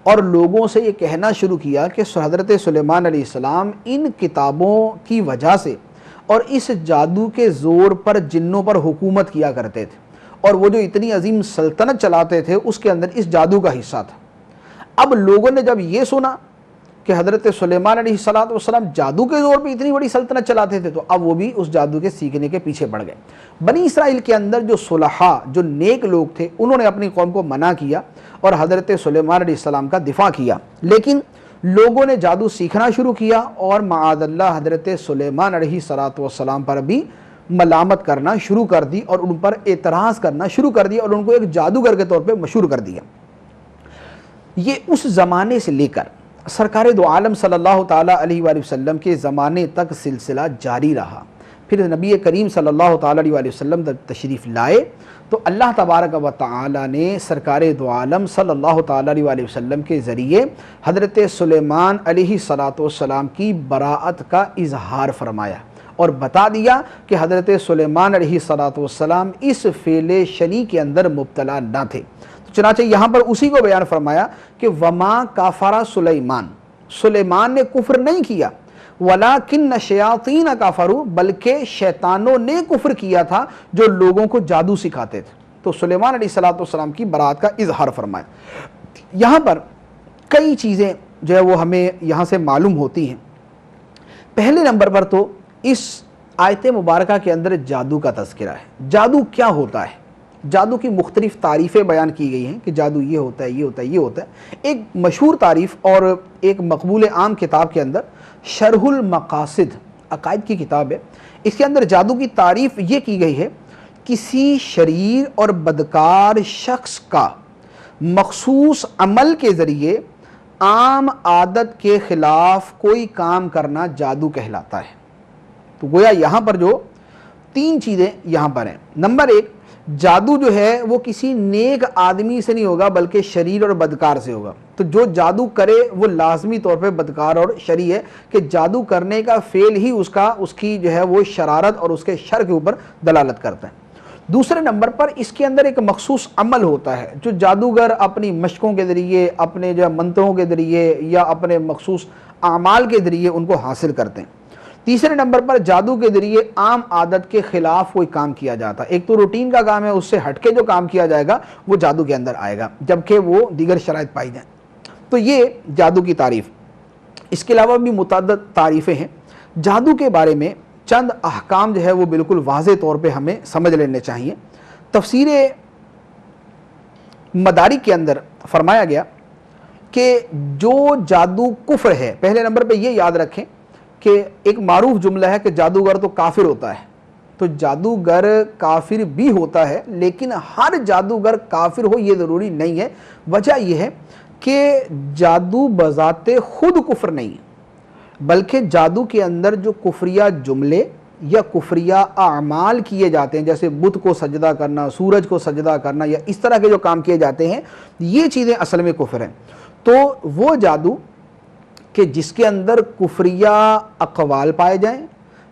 اور لوگوں سے یہ کہنا شروع کیا کہ حضرت سلیمان علیہ السلام ان کتابوں کی وجہ سے اور اس جادو کے زور پر جنوں پر حکومت کیا کرتے تھے، اور وہ جو اتنی عظیم سلطنت چلاتے تھے اس کے اندر اس جادو کا حصہ تھا۔ اب لوگوں نے جب یہ سنا کہ حضرت سلیمان علیہ السلام جادو کے زور پہ اتنی بڑی سلطنت چلاتے تھے، تو اب وہ بھی اس جادو کے سیکھنے کے پیچھے پڑ گئے۔ بنی اسرائیل کے اندر جو صلحاء، جو نیک لوگ تھے، انہوں نے اپنی قوم کو منع کیا اور حضرت سلیمان علیہ السلام کا دفاع کیا، لیکن لوگوں نے جادو سیکھنا شروع کیا اور معاذ اللہ حضرت سلیمان علیہ السلام پر بھی ملامت کرنا شروع کر دی اور ان پر اعتراض کرنا شروع کر دیا اور ان کو ایک جادوگر کے طور پہ مشہور کر دیا۔ یہ اس زمانے سے لے کر سرکار دو عالم صلی اللہ تعالیٰ علیہ وآلہ وسلم کے زمانے تک سلسلہ جاری رہا۔ پھر نبی کریم صلی اللہ تعالیٰ علیہ وآلہ وسلم تشریف لائے تو اللہ تبارک و تعالیٰ نے سرکار دو عالم صلی اللہ تعالیٰ علیہ وآلہ وسلم کے ذریعے حضرت سلیمان علیہ السلام کی براءت کا اظہار فرمایا اور بتا دیا کہ حضرت سلیمان علیہ السلام اس فعل شنی کے اندر مبتلا نہ تھے۔ چنانچہ یہاں پر اسی کو بیان فرمایا کہ وما کافر سلیمان نے کفر نہیں کیا، ولیکن الشیاطین کفروا، بلکہ شیطانوں نے کفر کیا تھا جو لوگوں کو جادو سکھاتے تھے۔ تو سلیمان علیہ السلام کی برات کا اظہار فرمایا۔ یہاں پر کئی چیزیں جو ہے وہ ہمیں یہاں سے معلوم ہوتی ہیں۔ پہلے نمبر پر تو اس آیت مبارکہ کے اندر جادو کا تذکرہ ہے۔ جادو کیا ہوتا ہے؟ جادو کی مختلف تعریفیں بیان کی گئی ہیں کہ جادو یہ ہوتا ہے، یہ ہوتا ہے، یہ ہوتا ہے۔ ایک مشہور تعریف اور ایک مقبول عام کتاب کے اندر شرح المقاصد، عقائد کی کتاب ہے، اس کے اندر جادو کی تعریف یہ کی گئی ہے: کسی شریر اور بدکار شخص کا مخصوص عمل کے ذریعے عام عادت کے خلاف کوئی کام کرنا جادو کہلاتا ہے۔ تو گویا یہاں پر جو تین چیزیں یہاں پر ہیں۔ نمبر ایک، جادو جو ہے وہ کسی نیک آدمی سے نہیں ہوگا بلکہ شریر اور بدکار سے ہوگا۔ تو جو جادو کرے وہ لازمی طور پہ بدکار اور شریر ہے کہ جادو کرنے کا فعل ہی اس کی جو ہے وہ شرارت اور اس کے شر کے اوپر دلالت کرتا ہے۔ دوسرے نمبر پر اس کے اندر ایک مخصوص عمل ہوتا ہے جو جادوگر اپنی مشقوں کے ذریعے، اپنے جو منتروں کے ذریعے یا اپنے مخصوص اعمال کے ذریعے ان کو حاصل کرتے ہیں۔ تیسرے نمبر پر جادو کے ذریعے عام عادت کے خلاف کوئی کام کیا جاتا ہے۔ ایک تو روٹین کا کام ہے، اس سے ہٹ کے جو کام کیا جائے گا وہ جادو کے اندر آئے گا جبکہ وہ دیگر شرائط پائی جائیں۔ تو یہ جادو کی تعریف۔ اس کے علاوہ بھی متعدد تعریفیں ہیں۔ جادو کے بارے میں چند احکام جو ہے وہ بالکل واضح طور پہ ہمیں سمجھ لینے چاہیے۔ تفسیر مدارک کے اندر فرمایا گیا کہ جو جادو کفر ہے، پہلے نمبر پہ یہ یاد رکھیں کہ ایک معروف جملہ ہے کہ جادوگر تو کافر ہوتا ہے۔ تو جادوگر کافر بھی ہوتا ہے، لیکن ہر جادوگر کافر ہو یہ ضروری نہیں ہے۔ وجہ یہ ہے کہ جادو بذات خود کفر نہیں ہے، بلکہ جادو کے اندر جو کفریہ جملے یا کفریہ اعمال کیے جاتے ہیں، جیسے بت کو سجدہ کرنا، سورج کو سجدہ کرنا یا اس طرح کے جو کام کیے جاتے ہیں، یہ چیزیں اصل میں کفر ہیں۔ تو وہ جادو کہ جس کے اندر کفریہ اقوال پائے جائیں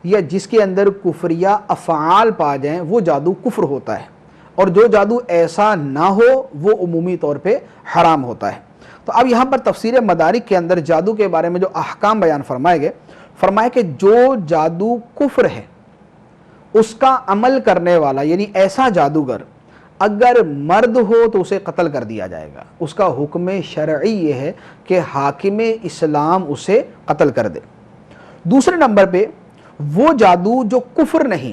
یا جس کے اندر کفریہ افعال پائے جائیں وہ جادو کفر ہوتا ہے، اور جو جادو ایسا نہ ہو وہ عمومی طور پہ حرام ہوتا ہے۔ تو اب یہاں پر تفسیر مدارک کے اندر جادو کے بارے میں جو احکام بیان فرمائے گئے، فرمایا کہ جو جادو کفر ہے اس کا عمل کرنے والا یعنی ایسا جادوگر اگر مرد ہو تو اسے قتل کر دیا جائے گا۔ اس کا حکم شرعی یہ ہے کہ حاکم اسلام اسے قتل کر دے۔ دوسرے نمبر پہ وہ جادو جو کفر نہیں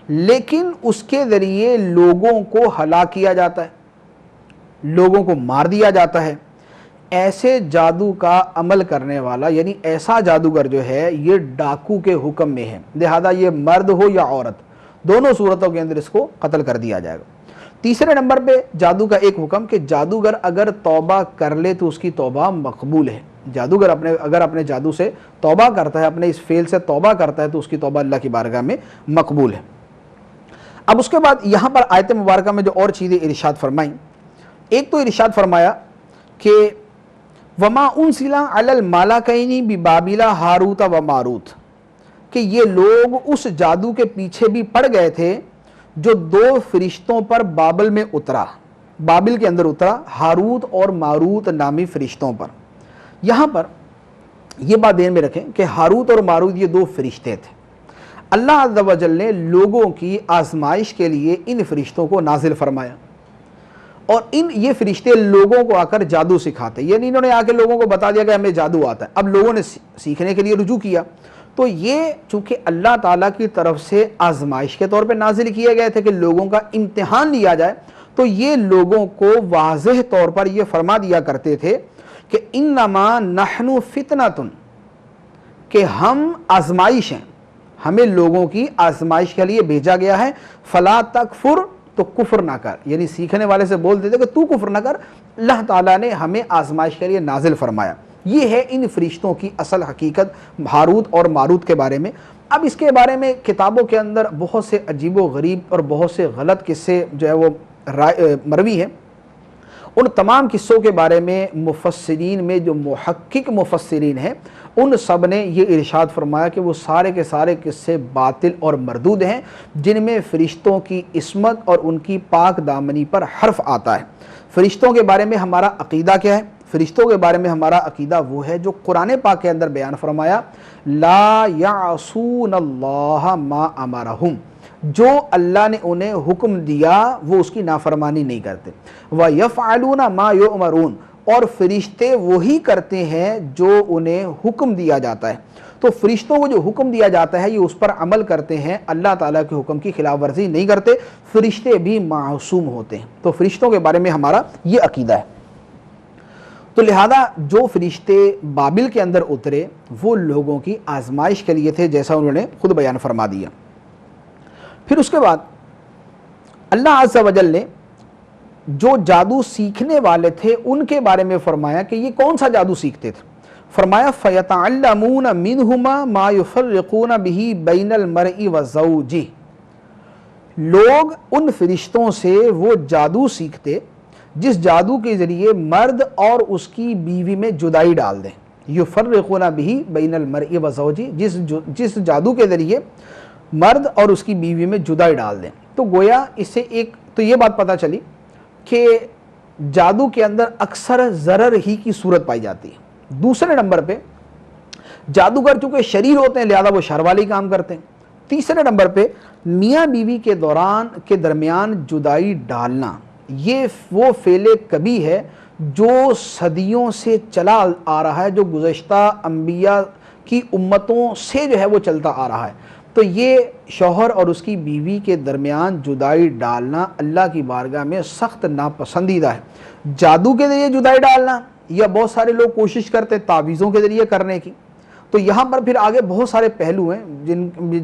لیکن اس کے ذریعے لوگوں کو ہلاک کیا جاتا ہے، لوگوں کو مار دیا جاتا ہے، ایسے جادو کا عمل کرنے والا یعنی ایسا جادوگر جو ہے یہ ڈاکو کے حکم میں ہے، لہذا یہ مرد ہو یا عورت دونوں صورتوں کے اندر اس کو قتل کر دیا جائے گا۔ تیسرے نمبر پہ جادو کا ایک حکم کہ جادوگر اگر توبہ کر لے تو اس کی توبہ مقبول ہے۔ جادوگر اگر اپنے جادو سے توبہ کرتا ہے، اپنے اس فعل سے توبہ کرتا ہے تو اس کی توبہ اللہ کی بارگاہ میں مقبول ہے۔ اب اس کے بعد یہاں پر آیت مبارکہ میں جو اور چیزیں ارشاد فرمائیں، ایک تو ارشاد فرمایا کہ وما انزل علی الملکین ببابل ہاروت و ماروت، کہ یہ لوگ اس جادو کے پیچھے بھی پڑ گئے تھے جو دو فرشتوں پر بابل میں اترا، بابل کے اندر اترا، ہاروت اور ماروت نامی فرشتوں پر۔ یہاں پر یہ بات دین میں رکھیں کہ ہاروت اور ماروت یہ دو فرشتے تھے۔ اللہ عز و جل نے لوگوں کی آزمائش کے لیے ان فرشتوں کو نازل فرمایا، اور یہ فرشتے لوگوں کو آ کر جادو سکھاتے، یعنی انہوں نے آ کے لوگوں کو بتا دیا کہ ہمیں جادو آتا ہے، اب لوگوں نے سیکھنے کے لیے رجوع کیا۔ تو یہ چونکہ اللہ تعالیٰ کی طرف سے آزمائش کے طور پہ نازل کیے گئے تھے کہ لوگوں کا امتحان لیا جائے، تو یہ لوگوں کو واضح طور پر یہ فرما دیا کرتے تھے کہ انما نحن فتنۃ، کہ ہم آزمائش ہیں، ہمیں لوگوں کی آزمائش کے لیے بھیجا گیا ہے، فلا تکفر، تو کفر نہ کر، یعنی سیکھنے والے سے بول دیتے کہ تو کفر نہ کر، اللہ تعالیٰ نے ہمیں آزمائش کے لیے نازل فرمایا۔ یہ ہے ان فرشتوں کی اصل حقیقت ہاروت اور ماروت کے بارے میں۔ اب اس کے بارے میں کتابوں کے اندر بہت سے عجیب و غریب اور بہت سے غلط قصے جو ہے وہ مروی ہیں۔ ان تمام قصوں کے بارے میں مفسرین میں جو محقق مفسرین ہیں، ان سب نے یہ ارشاد فرمایا کہ وہ سارے کے سارے قصے باطل اور مردود ہیں، جن میں فرشتوں کی عصمت اور ان کی پاک دامنی پر حرف آتا ہے۔ فرشتوں کے بارے میں ہمارا عقیدہ کیا ہے؟ فرشتوں کے بارے میں ہمارا عقیدہ وہ ہے جو قرآن پاک کے اندر بیان فرمایا، لا یعصون اللہ ما امرہم، جو اللہ نے انہیں حکم دیا وہ اس کی نافرمانی نہیں کرتے، وَيَفْعَلُونَ مَا يُؤْمَرُونَ، اور فرشتے وہی کرتے ہیں جو انہیں حکم دیا جاتا ہے۔ تو فرشتوں کو جو حکم دیا جاتا ہے یہ اس پر عمل کرتے ہیں، اللہ تعالیٰ کے حکم کی خلاف ورزی نہیں کرتے، فرشتے بھی معصوم ہوتے ہیں۔ تو فرشتوں کے بارے میں ہمارا یہ عقیدہ ہے۔ تو لہذا جو فرشتے بابل کے اندر اترے وہ لوگوں کی آزمائش کے لیے تھے، جیسا انہوں نے خود بیان فرما دیا۔ پھر اس کے بعد اللہ عز و جل نے جو جادو سیکھنے والے تھے ان کے بارے میں فرمایا کہ یہ کون سا جادو سیکھتے تھے۔ فرمایا فَيَتَعَلَّمُونَ مِنْهُمَا مَا يُفَرِّقُونَ بِهِ بَيْنَ الْمَرْءِ وَزَوْجِهِ، لوگ ان فرشتوں سے وہ جادو سیکھتے جس جادو کے ذریعے مرد اور اس کی بیوی میں جدائی ڈال دیں۔ یفرقون بہ بین المرء وزوجہ، جس جادو کے ذریعے مرد اور اس کی بیوی میں جدائی ڈال دیں۔ تو گویا اس سے تو یہ بات پتہ چلی کہ جادو کے اندر اکثر ضرر ہی کی صورت پائی جاتی ہے۔ دوسرے نمبر پہ جادوگر چونکہ شریر ہوتے ہیں لہذا وہ شر والی کام کرتے ہیں۔ تیسرے نمبر پہ میاں بیوی کے درمیان جدائی ڈالنا، یہ وہ فعل کبھی ہے جو صدیوں سے چلا آ رہا ہے، جو گزشتہ انبیاء کی امتوں سے جو ہے وہ چلتا آ رہا ہے۔ تو یہ شوہر اور اس کی بیوی کے درمیان جدائی ڈالنا اللہ کی بارگاہ میں سخت ناپسندیدہ ہے۔ جادو کے ذریعے جدائی ڈالنا، یا بہت سارے لوگ کوشش کرتے تعویذوں کے ذریعے کرنے کی، تو یہاں پر پھر آگے بہت سارے پہلو ہیں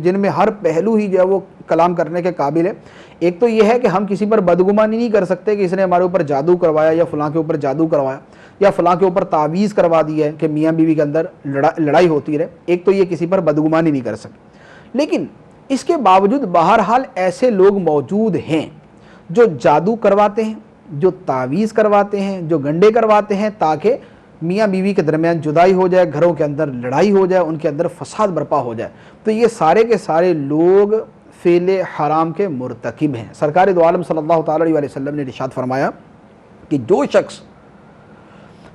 جن میں ہر پہلو ہی جو ہے وہ کلام کرنے کے قابل ہے۔ ایک تو یہ ہے کہ ہم کسی پر بدگمانی نہیں کر سکتے کہ اس نے ہمارے اوپر جادو کروایا یا فلاں کے اوپر جادو کروایا یا فلاں کے اوپر تعویذ کروا دی ہے کہ میاں بیوی کے اندر لڑائی ہوتی رہے، ایک تو یہ کسی پر بدگمانی نہیں کر سکتے۔ لیکن اس کے باوجود بہرحال ایسے لوگ موجود ہیں جو جادو کرواتے ہیں، جو تعویذ کرواتے ہیں، جو گنڈے کرواتے ہیں تاکہ میاں بیوی کے درمیان جدائی ہو جائے، گھروں کے اندر لڑائی ہو جائے، ان کے اندر فساد برپا ہو جائے۔ تو یہ سارے کے سارے لوگ فعل حرام کے مرتکب ہیں۔ سرکار دو عالم صلی اللہ تعالی علیہ وسلم نے ارشاد فرمایا کہ جو شخص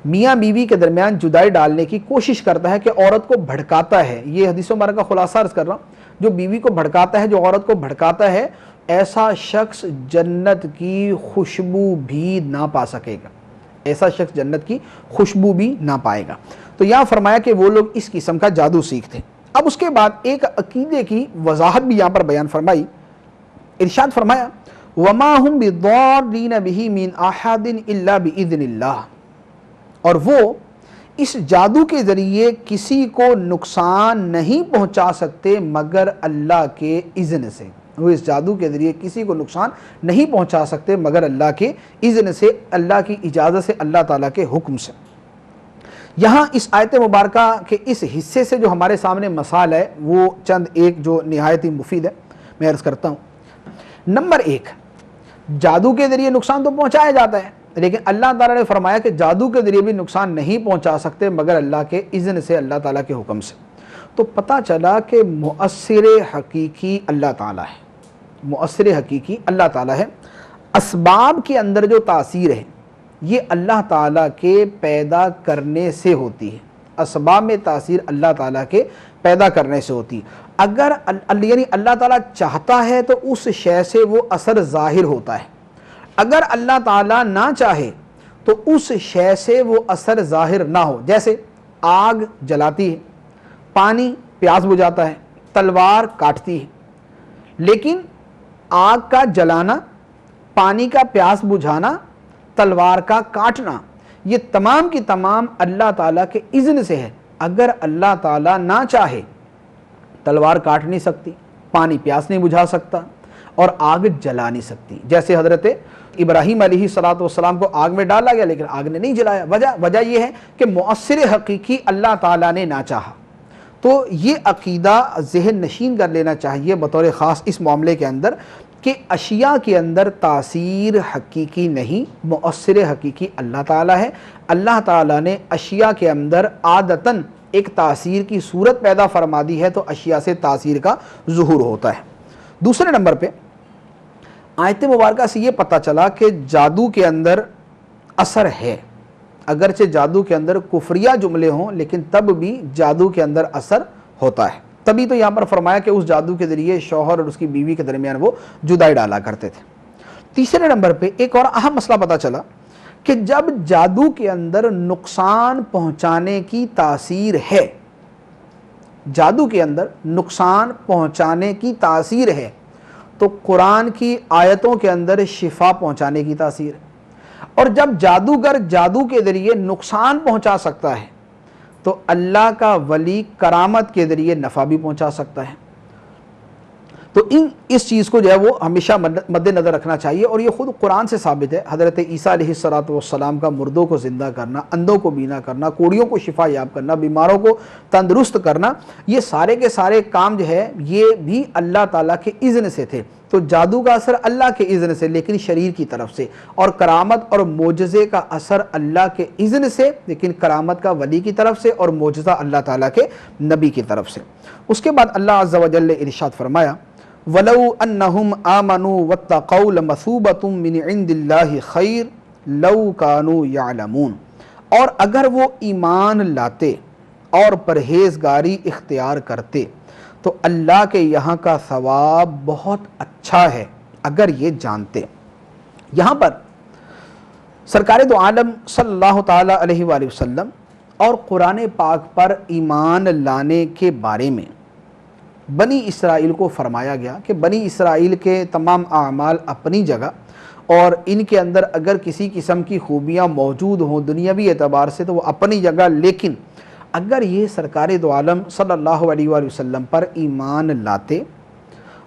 میاں بیوی کے درمیان جدائی ڈالنے کی کوشش کرتا ہے کہ عورت کو بھڑکاتا ہے، یہ حدیث مبارکہ کا خلاصہ عرض کر رہا ہوں، جو بیوی کو بھڑکاتا ہے، جو عورت کو بھڑکاتا ہے، ایسا شخص جنت کی خوشبو بھی نہ پا سکے گا، ایسا شخص جنت کی خوشبو بھی نہ پائے گا۔ تو یہاں فرمایا کہ وہ لوگ اس قسم کا جادو سیکھتے۔ اب اس کے بعد ایک عقیدے کی وضاحت بھی یہاں پر بیان فرمائی۔ ارشاد فرمایا وَمَا هُمْ بِضَارِّينَ بِهِ مِنْ أَحَدٍ إِلَّا بِإِذْنِ اللَّهِ، اور وہ اس جادو کے ذریعے کسی کو نقصان نہیں پہنچا سکتے مگر اللہ کے اذن سے۔ وہ اس جادو کے ذریعے کسی کو نقصان نہیں پہنچا سکتے مگر اللہ کے اذن سے، اللہ کی اجازت سے، اللہ تعالیٰ کے حکم سے۔ یہاں اس آیت مبارکہ کے اس حصے سے جو ہمارے سامنے مسائل ہے وہ چند ایک جو نہایت ہی مفید ہے میں عرض کرتا ہوں۔ نمبر ایک، جادو کے ذریعے نقصان تو پہنچایا جاتا ہے، لیکن اللہ تعالیٰ نے فرمایا کہ جادو کے ذریعے بھی نقصان نہیں پہنچا سکتے مگر اللہ کے اذن سے، اللہ تعالیٰ کے حکم سے۔ تو پتہ چلا کہ مؤثر حقیقی اللہ تعالیٰ ہے، مؤثر حقیقی اللہ تعالیٰ ہے۔ اسباب کے اندر جو تاثیر ہے یہ اللہ تعالیٰ کے پیدا کرنے سے ہوتی ہے، اسباب میں تاثیر اللہ تعالیٰ کے پیدا کرنے سے ہوتی ہے۔ اگر یعنی اللہ تعالیٰ چاہتا ہے تو اس شے سے وہ اثر ظاہر ہوتا ہے، اگر اللہ تعالیٰ نہ چاہے تو اس شے سے وہ اثر ظاہر نہ ہو۔ جیسے آگ جلاتی ہے، پانی پیاس بجھاتا ہے، تلوار کاٹتی ہے، لیکن آگ کا جلانا، پانی کا پیاس بجھانا، تلوار کا کاٹنا، یہ تمام کی تمام اللہ تعالیٰ کے اذن سے ہے۔ اگر اللہ تعالیٰ نہ چاہے تلوار کاٹ نہیں سکتی، پانی پیاس نہیں بجھا سکتا اور آگ جلا نہیں سکتی۔ جیسے حضرت ابراہیم علیہ السلام کو آگ میں ڈالا گیا لیکن آگ نے نہیں جلایا، وجہ یہ ہے کہ مؤثر حقیقی اللہ تعالیٰ نے نہ چاہا۔ تو یہ عقیدہ ذہن نشین کر لینا چاہیے بطور خاص اس معاملے کے اندر کہ اشیاء کے اندر تاثیر حقیقی نہیں، مؤثر حقیقی اللہ تعالیٰ ہے۔ اللہ تعالیٰ نے اشیاء کے اندر عادتاً ایک تاثیر کی صورت پیدا فرما دی ہے تو اشیاء سے تاثیر کا ظہور ہوتا ہے۔ دوسرے نمبر پہ آیت مبارکہ سے یہ پتہ چلا کہ جادو کے اندر اثر ہے، اگرچہ جادو کے اندر کفریہ جملے ہوں لیکن تب بھی جادو کے اندر اثر ہوتا ہے۔ تبھی تو یہاں پر فرمایا کہ اس جادو کے ذریعے شوہر اور اس کی بیوی کے درمیان وہ جدائی ڈالا کرتے تھے۔ تیسرے نمبر پہ ایک اور اہم مسئلہ پتہ چلا کہ جب جادو کے اندر نقصان پہنچانے کی تاثیر ہے، جادو کے اندر نقصان پہنچانے کی تاثیر ہے تو قرآن کی آیتوں کے اندر شفا پہنچانے کی تاثیر ہے، اور جب جادوگر جادو کے ذریعے نقصان پہنچا سکتا ہے تو اللہ کا ولی کرامت کے ذریعے نفع بھی پہنچا سکتا ہے۔ تو اس چیز کو جو ہے وہ ہمیشہ مد نظر رکھنا چاہیے، اور یہ خود قرآن سے ثابت ہے۔ حضرت عیسیٰ علیہ السلام کا مردوں کو زندہ کرنا، اندھوں کو بینا کرنا، کوڑیوں کو شفا یاب کرنا، بیماروں کو تندرست کرنا، یہ سارے کے سارے کام جو ہے یہ بھی اللہ تعالیٰ کے اذن سے تھے۔ تو جادو کا اثر اللہ کے اذن سے لیکن شریر کی طرف سے، اور کرامت اور معجزے کا اثر اللہ کے اذن سے لیکن کرامت کا ولی کی طرف سے، اور معجزہ اللہ تعالیٰ کے نبی کی طرف سے۔ اس کے بعد اللہ عز و جل نے ارشاد فرمایا وَلَوْ أَنَّهُمْ آمَنُوا وَاتَّقَوْا لَمَثُوبَةٌ مِّنْ عِنْدِ اللَّهِ خَيْرٌ لَوْ كَانُوا يَعْلَمُونَ، اور اگر وہ ایمان لاتے اور پرہیزگاری اختیار کرتے تو اللہ کے یہاں کا ثواب بہت اچھا ہے اگر یہ جانتے۔ یہاں پر سرکار دو عالم صلی اللہ تعالیٰ علیہ وآلہ وسلم اور قرآن پاک پر ایمان لانے کے بارے میں بنی اسرائیل کو فرمایا گیا کہ بنی اسرائیل کے تمام اعمال اپنی جگہ، اور ان کے اندر اگر کسی قسم کی خوبیاں موجود ہوں دنیاوی اعتبار سے تو وہ اپنی جگہ، لیکن اگر یہ سرکار دو عالم صلی اللہ علیہ وآلہ وسلم پر ایمان لاتے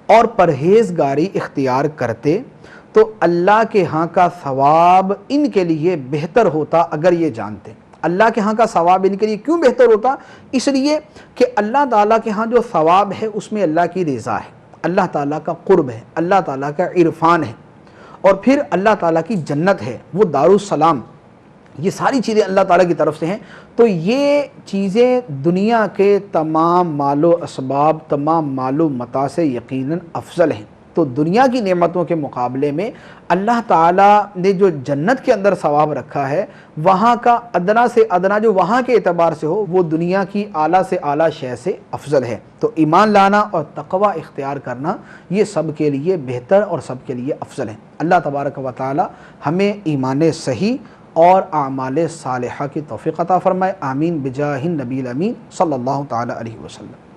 اور پرہیزگاری اختیار کرتے تو اللہ کے ہاں کا ثواب ان کے لیے بہتر ہوتا اگر یہ جانتے۔ اللہ کے ہاں کا ثواب ان کے لیے کیوں بہتر ہوتا؟ اس لیے کہ اللہ تعالیٰ کے ہاں جو ثواب ہے اس میں اللہ کی رضا ہے، اللہ تعالیٰ کا قرب ہے، اللہ تعالیٰ کا عرفان ہے، اور پھر اللہ تعالیٰ کی جنت ہے، وہ دارالسلام، یہ ساری چیزیں اللہ تعالیٰ کی طرف سے ہیں۔ تو یہ چیزیں دنیا کے تمام مال و اسباب، تمام مال و متاع سے یقیناً افضل ہیں۔ تو دنیا کی نعمتوں کے مقابلے میں اللہ تعالیٰ نے جو جنت کے اندر ثواب رکھا ہے، وہاں کا ادنا سے ادنا جو وہاں کے اعتبار سے ہو وہ دنیا کی اعلیٰ سے اعلیٰ شے سے افضل ہے۔ تو ایمان لانا اور تقوی اختیار کرنا یہ سب کے لیے بہتر اور سب کے لیے افضل ہے۔ اللہ تبارک و تعالی ہمیں ایمان صحیح اور اعمال صالحہ کی توفیق عطا فرمائے، آمین بجاہ النبی الامین صلی اللہ تعالی علیہ وسلم۔